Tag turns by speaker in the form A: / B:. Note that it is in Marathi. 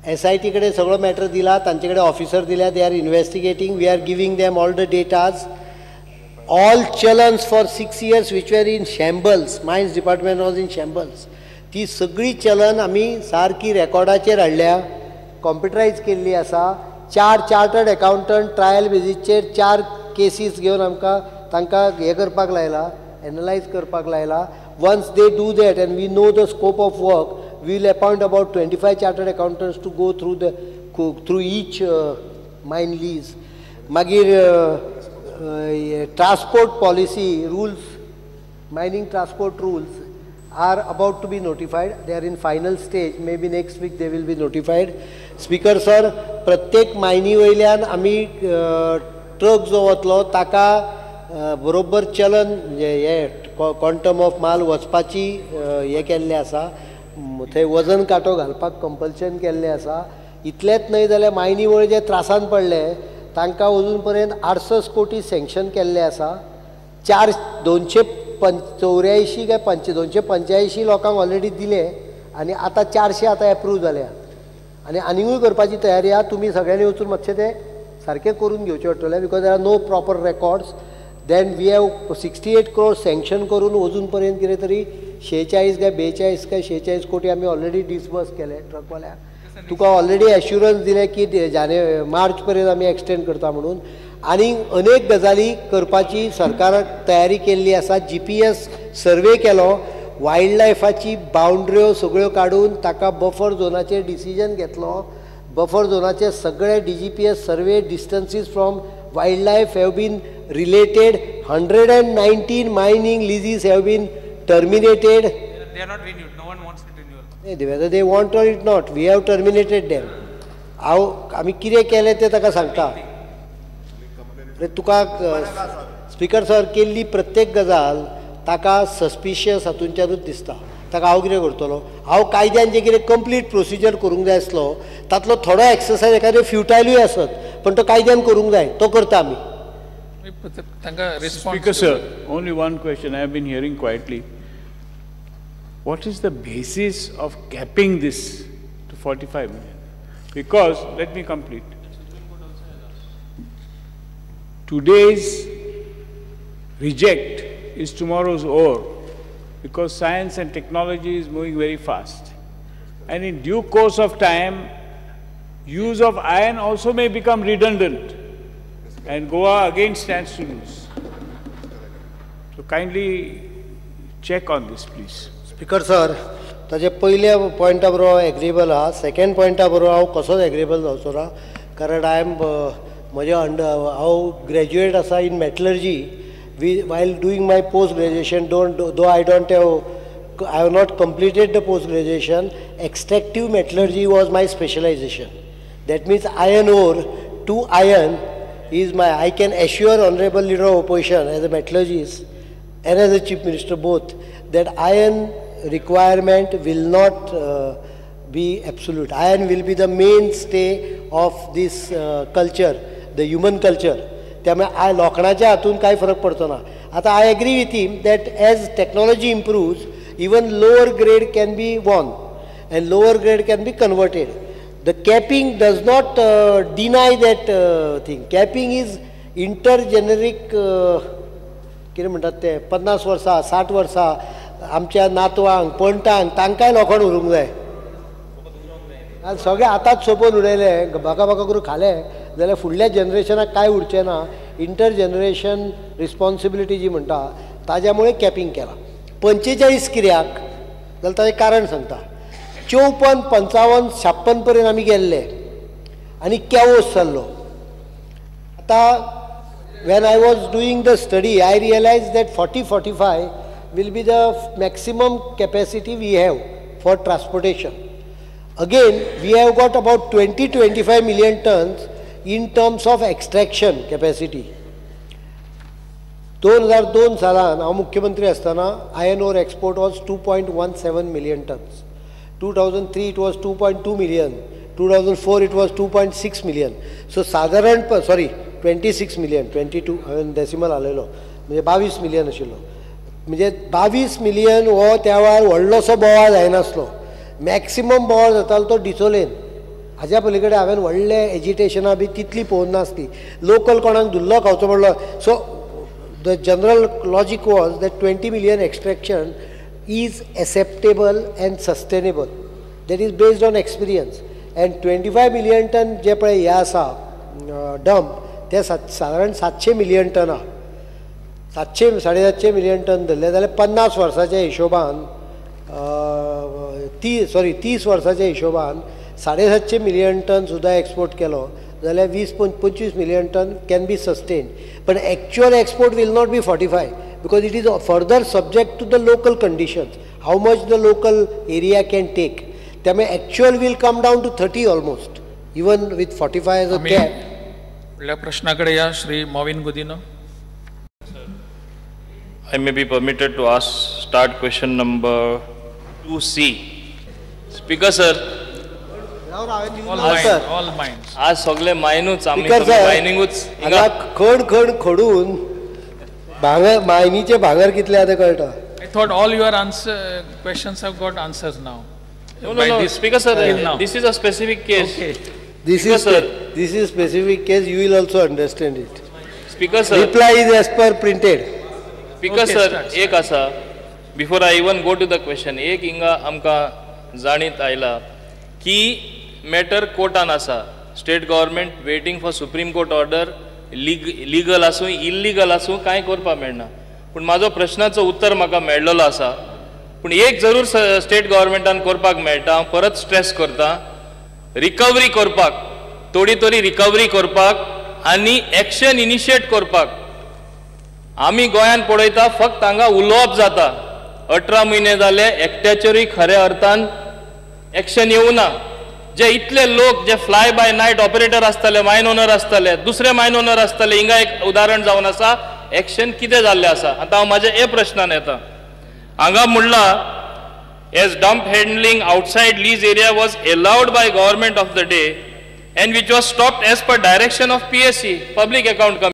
A: SIT कडेन सगळो मॅटर दिला, तांचे कडेन ऑफिसर दिल्या, they are investigating, we are giving them all the datas. All challans for 6 years which were in shambles, mines department was in shambles, ती सगळी चलन आमी सारकी रेकॉर्डाचेर हाडल्या, कॉम्प्युटरायज केल्ली आसा. 4 चार्टर्ड अकावंटंट ट्रायल बेजीसचेर 4 केसीस घेवन आमकां तांकां हे करपाक लायला, एनालायज करपाक लायला. Once they do that and we know the scope of work, we will appoint about 25 chartered accountants to go through each mine lease. Magir transport policy rules, mining transport rules are about to be notified. They are in final stage. Maybe next week they will be notified. Speaker sir, प्रत्येक मायनी वयल्यान आमी ट्रक जो वतलो ताका बरोबर चलन हे क्वांटम ऑफ माल वचपाची हे केल्लें आसा, थंय वजन कांटो घालपाक कंपल्शन केल्लें आसा. इतलेंच न्हय जाल्यार मायनी वळ जे त्रासान पडले तांकां अजून पर्यंत 68 कोटी सँक्शन केल्ले आसा. 284 काय 285 लोकांक ऑलरेडी दिले आनी आतां 400 आतां एप्रूव जाल्या आनी आनीकूय करपाची तयारी आहा. तुमी सगळ्यांनी वचून मातशें तें सारकें करून घेवचें पडटलें, because there are no proper records. Then we have 68 crores sanction करून अजून पर्यंत कितें तरी 46 काय 42 काय 46 कोटी आमी ऑलरेडी डिसबर्स केले ट्रकवाल्याक. तुका ऑलरेडी एश्युरन्स दिले की मार्च पर्यंत आमी एक्सटेंड करता म्हणून. आनी अनेक गजाली करपाची सरकाराक तयारी केल्ली आसा. GPS सर्वे केलो, वायल्ड लायफाची बाउंड्र्यो सगळ्यो काडून ताका बफर झोनाचेर डिसिजन घेतलो. बफर झोनाचे सगळे DGPS survey distances from wildlife have been related. 119 mining leases have been terminated.
B: They are not renewed. No one wants it renewal.
A: Whether they want or it not, we have terminated them. आमी कितें केलें तें ताका सांगता. तुका स्पीकर सर केल्ली प्रत्येक गजाल ताका सस्पिशियस हातूंतल्यानूच दिसता. ताका हांव कितें करतलो? हांव कायद्यान जे कितें कंप्लीट प्रोसिजर करूंक जाय आसलो तातलो थोडो एक्सरसायज एखाद्यो फ्युटायलूय आसत, पण तो कायद्यान करूंक जाय, तो करता आमी.
C: Speaker sir, only one question I have been hearing quietly. What is the basis of capping this to 45 million? Because, let me complete. Today's reject is tomorrow's ore, because science and technology is moving very fast. And in due course of time, use of iron also may become redundant. And Goa again stands to lose. So kindly check on this, please.
A: Speaker sir, ताजे पयल्या पॉयंटा बरोबर एग्रीबल आहा. सेकंड पॉयंटा बरोबर हांव कसोच एग्रीबल जावचो ना, कारण हांव ग्रॅज्युएट आसा in metallurgy. while doing my post graduation, though I have not completed the post graduation, extractive metallurgy was my specialization. That means iron ore to iron is I can assure Honorable Leader of Opposition as a metallurgist and as a Chief Minister both, that iron requirement will not be absolute. Iron will be the mainstay of this culture, the human culture. त्यामुळे लोखंडाच्या हातून काही फरक पडतो ना. आता I agree with him that as technology improves, even lower grade can be won and lower grade can be converted. The capping does not deny that thing. Capping is intergeneric कितें म्हणटात ते 50 वर्सां 60 वर्सां आमच्या नातवांक पणटांक तांकांय लोखंड उरूंक जाय. सगळे आतांच सोंपोवन उडयले, बाका करून खाले जाल्यार फुडल्या जनरेशनाक काय उरचें ना. इंटर जनरेशन रिस्पॉन्सिबिलिटी जी म्हणटा ताज्या मुळे कॅपिंग केला. 45 कित्याक जाल्यार ताचें कारण सांगता. 54, 55, 56 पर्यंत आमी गेल्ले आनी केवोस जाल्लो. आतां when I was doing the study, I realized that 40-45 will be the maximum capacity we have for transportation. Again, we have got about 20-25 million tons in terms of extraction capacity. 2002 सालान हांव मुख्यमंत्री आसतना iron ore export was 2.17 million tons. 2003 it was 2.2 million. 2004 it was 2.6 million. So साधारण 26 million, 22 हांवें डेसिमल आलेलो म्हणजे 22 मिलियन आशिल्लो. म्हणजे 22 मिलियन हो त्या वेळार व्हडलोसो बोवाळ जायनासलो. मॅक्सिमम बोवाळ जातालो तो डिसोलेन. हाज्या पलीकडे हांवें व्हडले एजिटेशनां बी तितली पळोवंक नासली. लोकल कोणाक धुल्लो खावचो पडलो. So the general logic was that 20 million extraction is acceptable and sustainable. That is based on experience. And 25 million ton जे पळय हे आसा डंप ते सादारण 700 million ton आहा. 700-750 million ton धरले जाल्यार 50 वर्साच्या हिशोबान 30 वर्साच्या हिशोबान 750 million ton सुद्धा एक्सपोर्ट केलो जाल्यार 20-25 million ton can be sustained. But actual export will not be 45 because it is further subject to the local conditions. How much the local area can take. त्यामुळे actual will come down to 30 almost, even with 45 as a cap.
D: पुढल्या प्रश्नाकडे या Shri Mauvin Gudino.
E: I may be permitted to start question number 2C. Speaker sir.
D: All minds.
E: आज सगळे मायनूच आम्ही मायनिंगूच
A: हांगा खड खडून भांगर मायनीचे भांगर कितले आहा ते कळटा.
D: I thought all your questions have got answers now.
E: No. Speaker sir, this is a specific case.
D: Okay.
A: This is specific case. You will also understand it.
E: Speaker sir.
A: Reply is as per printed.
E: Speaker
D: Okay,
E: sir,
D: start.
E: एक आसा. Before I even go to the question, एक हिंगा आमकां जाणीत आयला की मॅटर कोर्टान आसा. State government waiting for supreme court order. Legal आसूं इल्लीगल आसूं कांय करपाक मेळना. पूण म्हाजो प्रश्नाचो उत्तर म्हाका मेळ्ळलो आसा. पूण एक जरूर स्टेट गव्हर्मेंटान करपाक मेळटा. हांव परत स्ट्रेस करता. रिकवरी करपाक थोडी रिकवरी करपाक आनी एक्शन इनिशिएट करपाक. आमी गोंयान पळयता फक्त हांगा उलोवप जाता. 18 म्हयने जाले एकट्याचेरूय खऱ्या अर्थान एक्शन येवना. जे इतले लोक जे फ्लाय बाय नायट ऑपरेटर आसताले, मायन ओनर आसताले, दुसरे मायन ओनर आसताले, हिंगा एक उदाहरण जावन आसा. एक्शन कितें जाल्लें आसा. आतां हांव म्हाज्या हे प्रश्नान येता. हांगा म्हणला as dump handling outside lease area was allowed by government of the day and which was stopped as per direction of PSC, Public Account Commission.